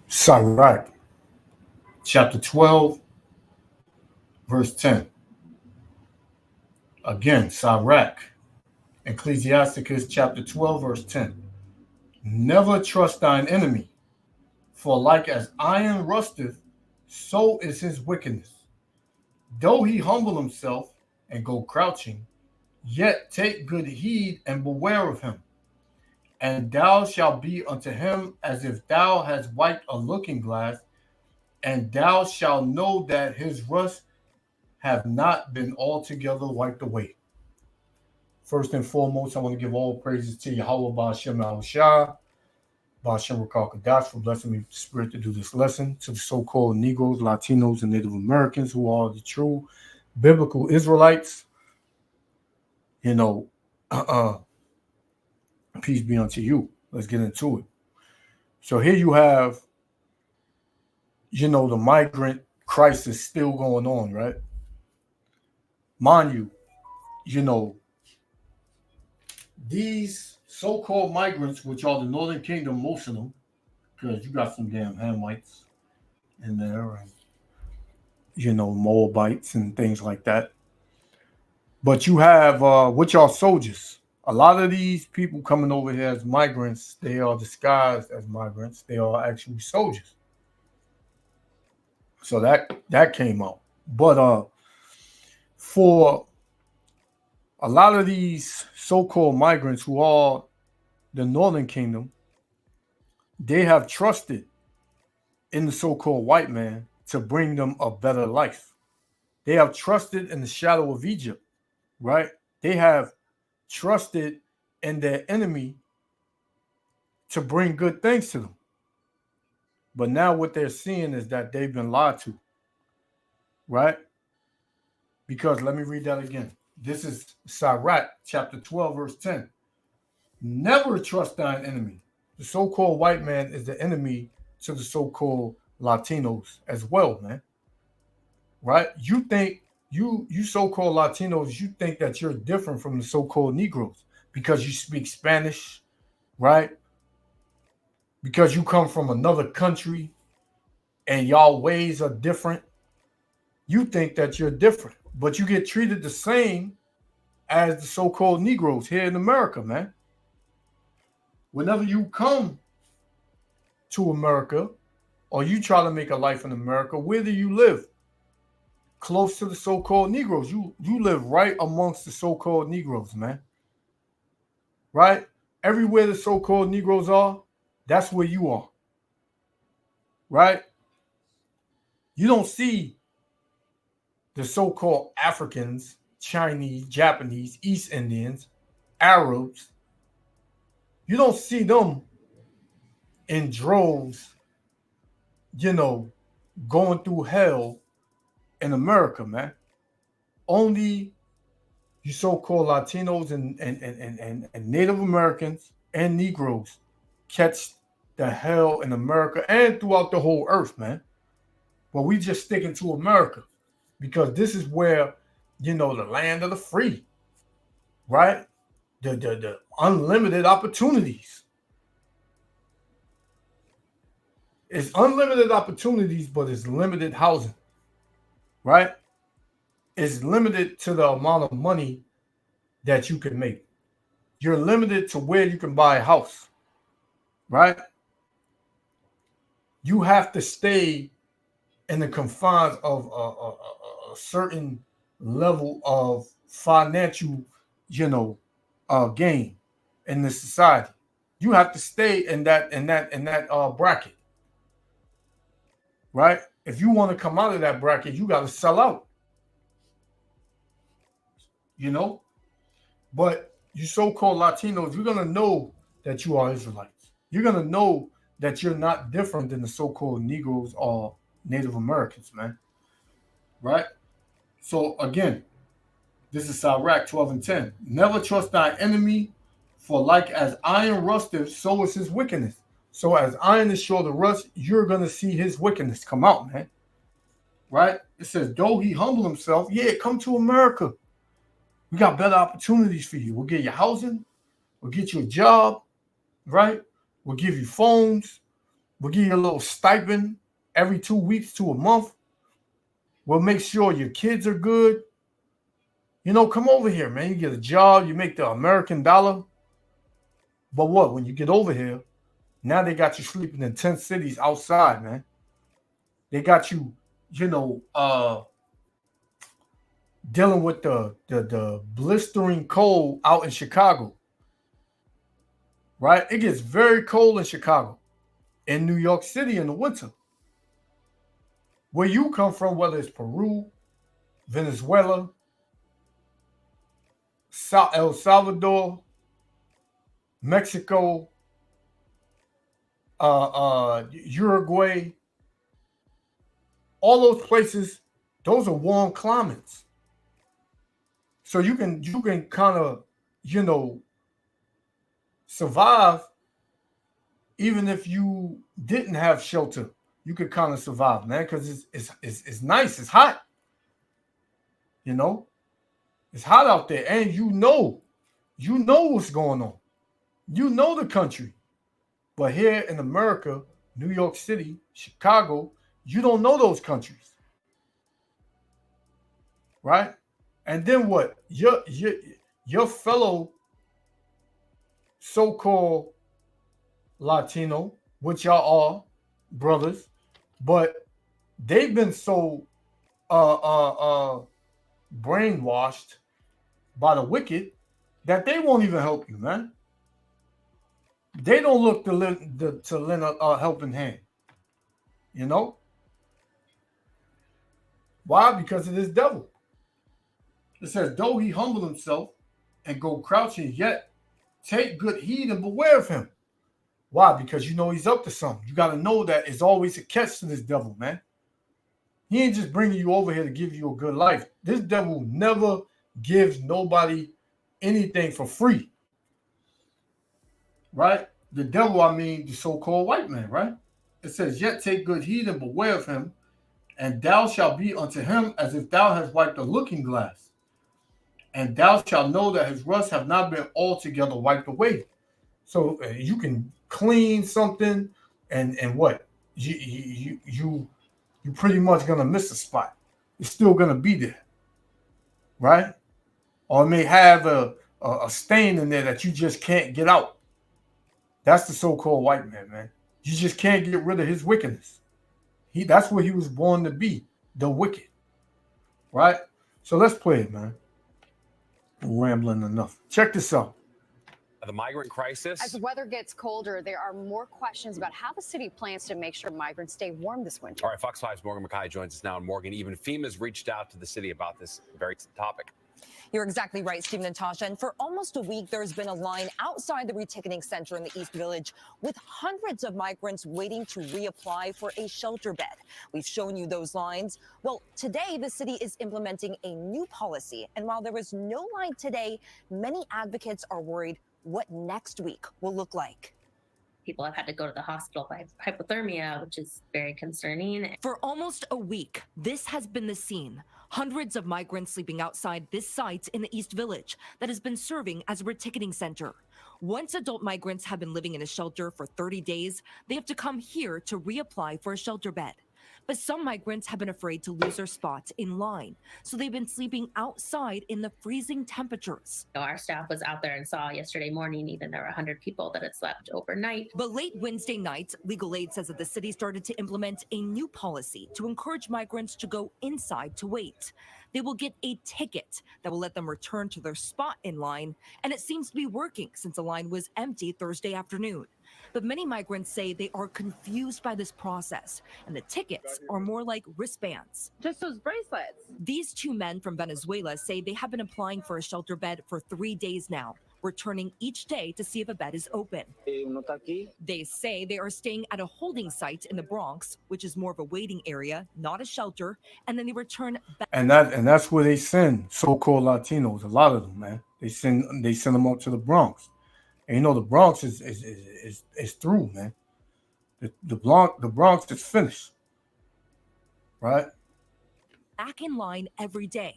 Sirach, chapter 12, verse 10. Again, Sirach, Ecclesiasticus, chapter 12, verse 10. Never trust thine enemy, for like as iron rusteth, so is his wickedness. Though he humble himself and go crouching, yet take good heed and beware of him. And thou shalt be unto him as if thou hadst wiped a looking glass, and thou shalt know that his rust have not been altogether wiped away. First and foremost, I want to give all praises to Yahweh Ba'ashem Yahushua, Ba'ashem Rakal Kadash for blessing me with the spirit to do this lesson, to the so-called Negroes, Latinos, and Native Americans who are the true biblical Israelites. You know, peace be unto you. Let's get into it. So here you have, the migrant crisis still going on, right? Mind you, these so-called migrants, which are the Northern Kingdom, most of them, because you got some damn Hamites in there, and Moabites and things like that. But you have which are soldiers. A lot of these people coming over here as migrants, they are disguised as migrants. They are actually soldiers. So that came out. But for a lot of these so-called migrants who are the Northern Kingdom, they have trusted in the so-called white man to bring them a better life. They have trusted in the shadow of Egypt, right? They have trusted in their enemy to bring good things to them. But now what they're seeing is that they've been lied to, right? Because let me read that again. This is Sirach, chapter 12, verse 10. Never trust thine enemy. The so-called white man is the enemy to the so-called Latinos as well, man. Right? You think, you so-called Latinos, you think that you're different from the so-called Negroes because you speak Spanish, right? Because you come from another country and y'all ways are different. You think that you're different, but you get treated the same as the so-called Negroes here in America, man. Whenever you come to America or you try to make a life in America, where do you live? Close to the so-called Negroes. You live right amongst the so-called Negroes, man. Right? Everywhere the so-called Negroes are, that's where you are. Right? You don't see the so-called Africans, Chinese, Japanese, East Indians, Arabs. You don't see them in droves, going through hell in America, man. Only you so-called Latinos and Native Americans and Negroes catch the hell in America and throughout the whole earth, man. But we just sticking to America because this is where, the land of the free, right? The unlimited opportunities. It's unlimited opportunities, but it's limited housing, right? It's limited to the amount of money that you can make. You're limited to where you can buy a house, right? You have to stay in the confines of a certain level of financial, gain in this society. You have to stay in that bracket, right? If you want to come out of that bracket, you got to sell out. But you so-called Latinos, you're gonna know that you are Israelites. You're gonna know that you're not different than the so-called Negroes or Native Americans, man. Right? So again, this is Sirach 12 and 10. Never trust thy enemy, for like as iron rusteth, so is his wickedness. So as iron is sure to rust, you're gonna see his wickedness come out, man. Right? It says, though he humble himself, yeah, come to America. We got better opportunities for you. We'll get you housing. We'll get you a job, right? We'll give you phones. We'll give you a little stipend every 2 weeks to a month. We'll make sure your kids are good. Come over here, man. You get a job, you make the American dollar. But what? When you get over here, now they got you sleeping in 10 cities outside, man. They got you, dealing with the blistering cold out in Chicago. Right? It gets very cold in Chicago, in New York City in the winter. Where you come from, whether it's Peru, Venezuela, El Salvador, Mexico, Uruguay, all those places, those are warm climates. So you can kind of, survive even if you didn't have shelter. You could kind of survive, man, because it's nice, it's hot. It's hot out there, and you know what's going on. You know the country. But here in America, New York City, Chicago, you don't know those countries. Right? And then what? Your fellow so-called Latino, which y'all are brothers, but they've been so brainwashed by the wicked that they won't even help you, man. They don't look to lend a helping hand. Why? Because of this devil. It says, though he humble himself and go crouching, yet take good heed and beware of him. Why? Because he's up to something. You got to know that it's always a catch to this devil, man. He ain't just bringing you over here to give you a good life. This devil never gives nobody anything for free. Right? The devil, I mean the so-called white man, right? It says, yet take good heed and beware of him, and thou shalt be unto him as if thou hast wiped a looking glass. And thou shalt know that his rust have not been altogether wiped away. So you can clean something, and what? You pretty much gonna miss a spot. It's still gonna be there, right? Or it may have a stain in there that you just can't get out. That's the so-called white man, man. You just can't get rid of his wickedness. That's what he was born to be, the wicked, right? So let's play it, man. I'm rambling enough. Check this out. The migrant crisis. As the weather gets colder, there are more questions about how the city plans to make sure migrants stay warm this winter. All right, Fox 5's Morgan Mackay joins us now. And Morgan, even FEMA's reached out to the city about this very topic. You're exactly right, Steve and Natasha. And for almost a week, there's been a line outside the reticketing center in the East Village with hundreds of migrants waiting to reapply for a shelter bed. We've shown you those lines. Well, today, the city is implementing a new policy. And while there was no line today, many advocates are worried what next week will look like. People have had to go to the hospital by hypothermia, which is very concerning. For almost a week, this has been the scene. Hundreds of migrants sleeping outside this site in the East Village that has been serving as a reticketing center. Once adult migrants have been living in a shelter for 30 days, they have to come here to reapply for a shelter bed. But some migrants have been afraid to lose their spots in line, so they've been sleeping outside in the freezing temperatures. Our staff was out there and saw yesterday morning, even there were 100 people that had slept overnight. But late Wednesday night, Legal Aid says that the city started to implement a new policy to encourage migrants to go inside to wait. They will get a ticket that will let them return to their spot in line, and it seems to be working since the line was empty Thursday afternoon. But many migrants say they are confused by this process, and the tickets are more like wristbands. Just those bracelets. These two men from Venezuela say they have been applying for a shelter bed for 3 days now, returning each day to see if a bed is open. They say they are staying at a holding site in the Bronx, which is more of a waiting area, not a shelter, and then they return back. And that's where they send so-called Latinos, a lot of them, man. They send them up to the Bronx. And the Bronx is through, man. The Bronx is finished, right? Back in line every day,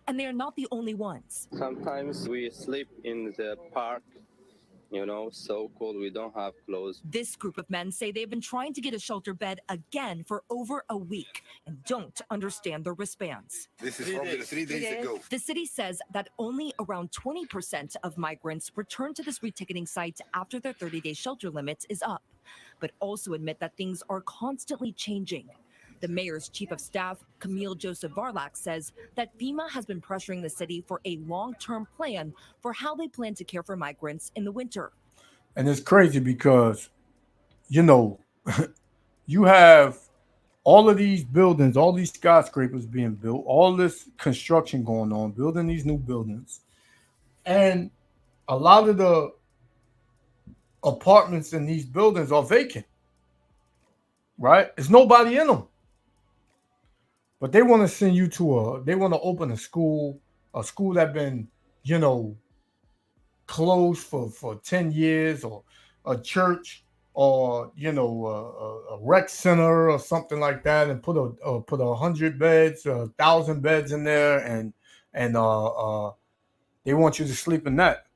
and they are not the only ones. Sometimes we sleep in the park You know, so cold. We don't have clothes. This group of men say they've been trying to get a shelter bed again for over a week and don't understand their wristbands. This is probably 3 days ago. The city says that only around 20% of migrants return to this reticketing site after their 30-day shelter limit is up, but also admit that things are constantly changing. The mayor's chief of staff, Camille Joseph Varlak, says that FEMA has been pressuring the city for a long-term plan for how they plan to care for migrants in the winter. And it's crazy because, you know, you have all of these buildings, all these skyscrapers being built, all this construction going on, building these new buildings. And a lot of the apartments in these buildings are vacant, right? There's nobody in them. But they want to send you to they want to open a school that been, you know, closed for 10 years, or a church, or, you know, a rec center or something like that, and put 100 beds, 1,000 beds in there, and they want you to sleep in that.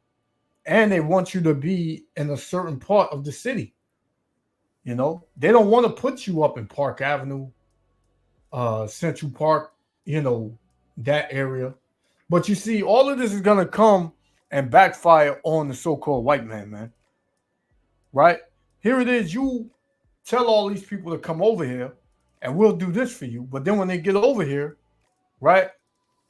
And they want you to be in a certain part of the city. You know, they don't want to put you up in Park Avenue, Central Park, you know, that area. But you see, all of this is going to come and backfire on the so-called white man, right? Here it is. You tell all these people to come over here and we'll do this for you. But then when they get over here, right?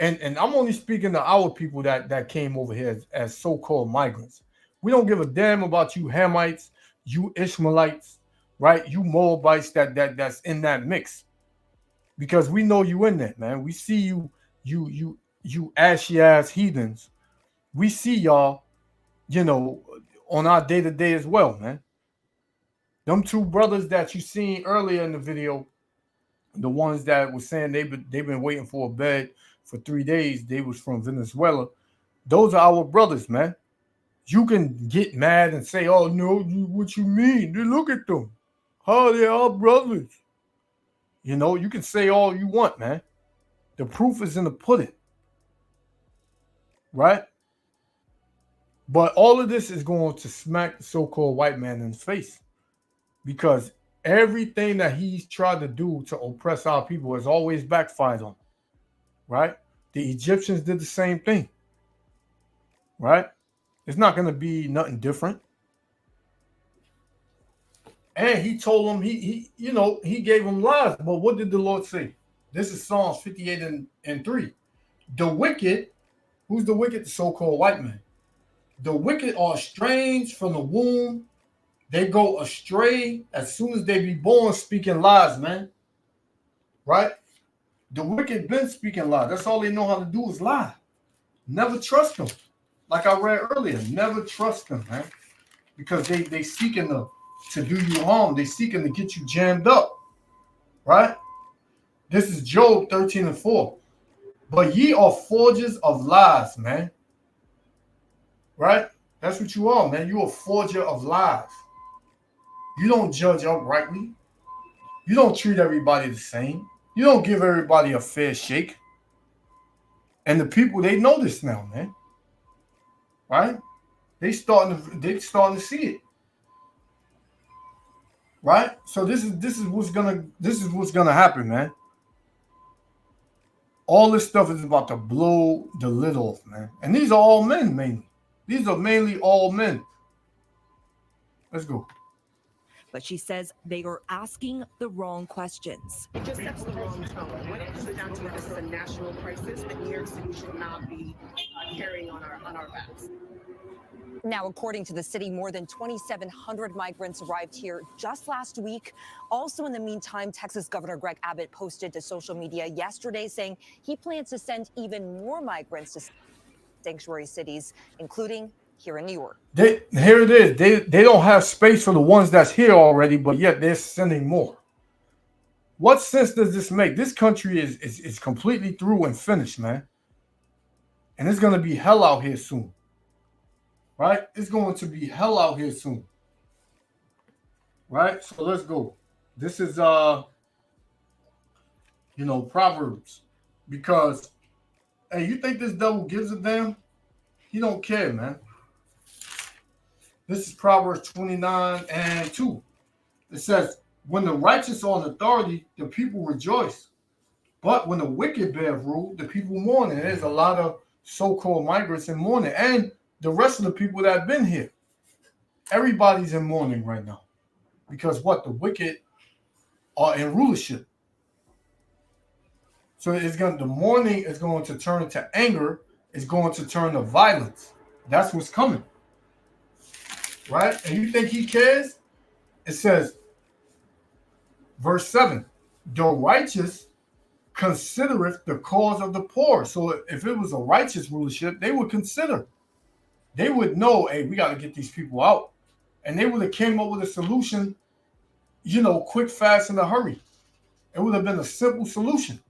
And I'm only speaking to our people that came over here as so-called migrants. We don't give a damn about you Hamites, you Ishmaelites, right? You Moabites that's in that mix. Because we know you in there, man. We see you ashy ass heathens. We see y'all, you know, on our day-to-day as well, man. Them two brothers that you seen earlier in the video, the ones that were saying they've been waiting for a bed for 3 days, they was from Venezuela. Those are our brothers, man. You can get mad and say, oh, no, what you mean? Look at them. How they are brothers. You know, you can say all you want, man. The proof is in the pudding. Right? But all of this is going to smack the so-called white man in the face. Because everything that he's tried to do to oppress our people has always backfired on him. Right? The Egyptians did the same thing. Right? It's not going to be nothing different. And he told them, he gave them lies. But what did the Lord say? This is Psalms 58 and 3. The wicked, who's the wicked? The so-called white man. The wicked are estranged from the womb. They go astray as soon as they be born, speaking lies, man. Right? The wicked been speaking lies. That's all they know how to do is lie. Never trust them. Like I read earlier, never trust them, man. Because they seeking to do you harm. They seeking to get you jammed up. Right? This is Job 13 and 4. But ye are forgers of lies, man. Right? That's what you are, man. You're a forger of lies. You don't judge uprightly. You don't treat everybody the same. You don't give everybody a fair shake. And the people, they know this now, man. Right? They starting to see it. Right? So this is what's gonna happen, man. All this stuff is about to blow the lid off, man. And these are all men, mainly. These are mainly all men. Let's go. But she says they are asking the wrong questions. It just sets the wrong tone. When it comes down to it, this is a national crisis that New York City should not be carrying on our backs. Now, according to the city, more than 2,700 migrants arrived here just last week. Also, in the meantime, Texas Governor Greg Abbott posted to social media yesterday saying he plans to send even more migrants to sanctuary cities, including here in New York. Here it is. They don't have space for the ones that's here already, but yet they're sending more. What sense does this make? This country is completely through and finished, man. And it's going to be hell out here soon. Right? It's going to be hell out here soon. Right? So let's go. This is Proverbs. Because hey, you think this devil gives a damn? He don't care, man. This is Proverbs 29:2. It says, when the righteous are in authority, the people rejoice. But when the wicked bear rule, the people mourn. And there's a lot of so-called migrants in mourning. And the rest of the people that have been here. Everybody's in mourning right now. Because what? The wicked are in rulership. So the mourning is going to turn to anger. It's going to turn to violence. That's what's coming. Right? And you think he cares? It says, verse 7, the righteous considereth the cause of the poor. So if it was a righteous rulership, they would consider. They would know, hey, we got to get these people out. And they would have came up with a solution, quick, fast, in a hurry. It would have been a simple solution.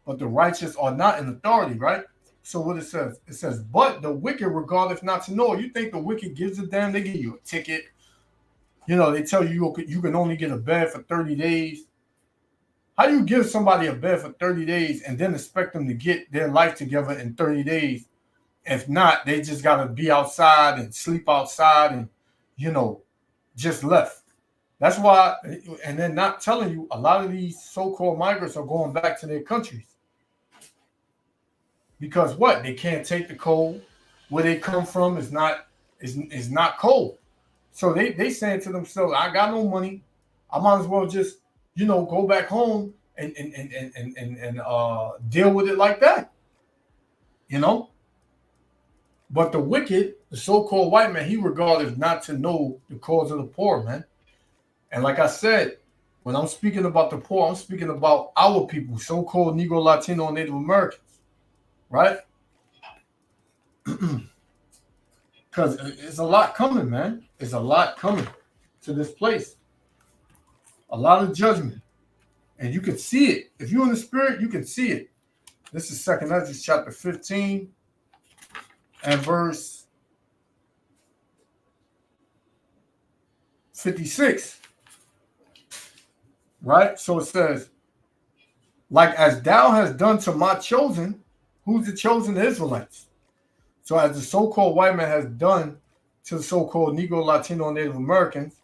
But the righteous are not in authority, right? So what it says, but the wicked regardeth not to know. You think the wicked gives a damn? They give you a ticket. They tell you you can only get a bed for 30 days. How do you give somebody a bed for 30 days and then expect them to get their life together in 30 days? If not, they just got to be outside and sleep outside and, just left. That's why, and they're not telling you, a lot of these so-called migrants are going back to their countries. Because what? They can't take the cold. Where they come from is not cold. So they saying to themselves, I got no money. I might as well just, go back home and deal with it like that. But the wicked, the so-called white man, he regarded not to know the cause of the poor, man. And like I said, when I'm speaking about the poor, I'm speaking about our people, so-called Negro, Latino, and Native Americans. Right? Because it's a lot coming, man. It's a lot coming to this place. A lot of judgment. And you can see it. If you're in the spirit, you can see it. This is 2nd Ezra chapter 15 and verse 56. Right? So it says, like as thou hast done to my chosen. Who's the chosen? The Israelites. So as the so-called white man has done to the so-called Negro, Latino, and Native Americans,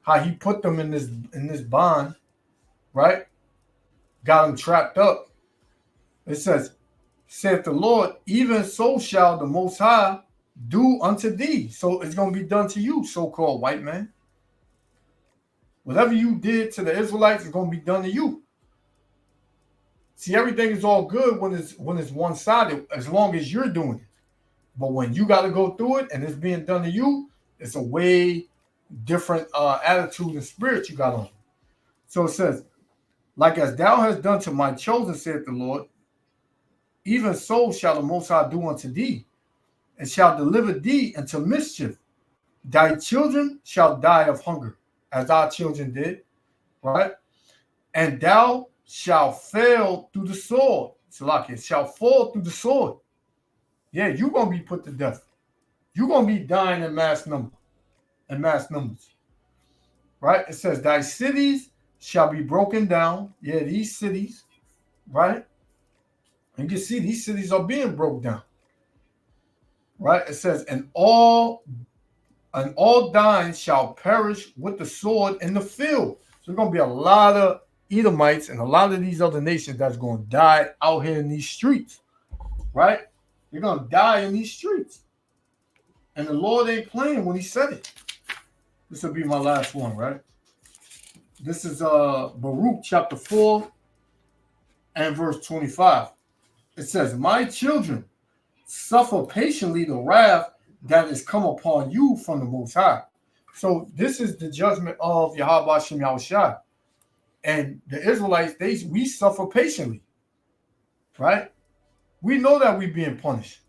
how he put them in this bond, right? Got them trapped up. It says, saith the Lord, even so shall the Most High do unto thee. So it's going to be done to you, so-called white man. Whatever you did to the Israelites is going to be done to you. See, everything is all good when it's one-sided, as long as you're doing it. But when you got to go through it and it's being done to you, it's a way different attitude and spirit you got on. So it says, like as thou hast done to my chosen, saith the Lord, even so shall the Most High do unto thee, and shall deliver thee into mischief. Thy children shall die of hunger, as our children did, right? And thou shall fail through the sword. Salakia, shall fall through the sword. Yeah, you're going to be put to death. You're going to be dying in mass numbers. Right? It says, thy cities shall be broken down. Yeah, these cities, right? And you can see these cities are being broke down. Right? It says, and all thine shall perish with the sword in the field. So there's going to be a lot of Edomites and a lot of these other nations that's going to die out here in these streets, right? They're going to die in these streets. And the Lord ain't playing when he said it. This will be my last one, right? This is Baruch chapter 4 and verse 25. It says, my children, suffer patiently the wrath that is come upon you from the Most High. So this is the judgment of Yahweh Hashem Yahushua. And the Israelites, we suffer patiently, right? We know that we're being punished.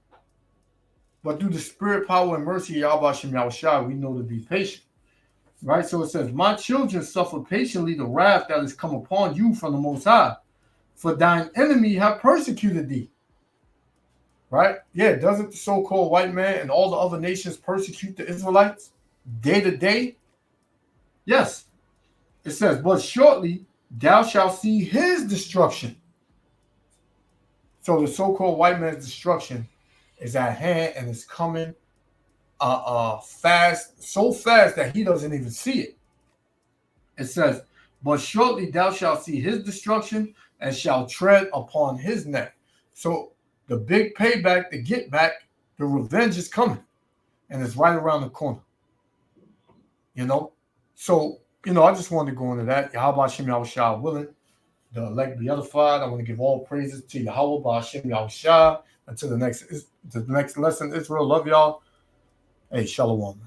But through the spirit, power, and mercy of Yahweh Hashem Yahushua, we know to be patient, right? So it says, my children, suffer patiently the wrath that is come upon you from the Most High. For thine enemy have persecuted thee. Right? Yeah, doesn't the so-called white man and all the other nations persecute the Israelites day to day? Yes. It says, but shortly thou shalt see his destruction. So the so-called white man's destruction is at hand and it's coming fast, so fast that he doesn't even see it. It says, but shortly thou shalt see his destruction and shall tread upon his neck. So the big payback, the get back, the revenge is coming. And it's right around the corner. You know? So, you know, I just wanted to go into that. Yahweh Hashem Yahushua willing, the elect be edified. I want to give all praises to Yahweh Hashem Yahushua. Until the next lesson, Israel. Love y'all. Hey, shalom.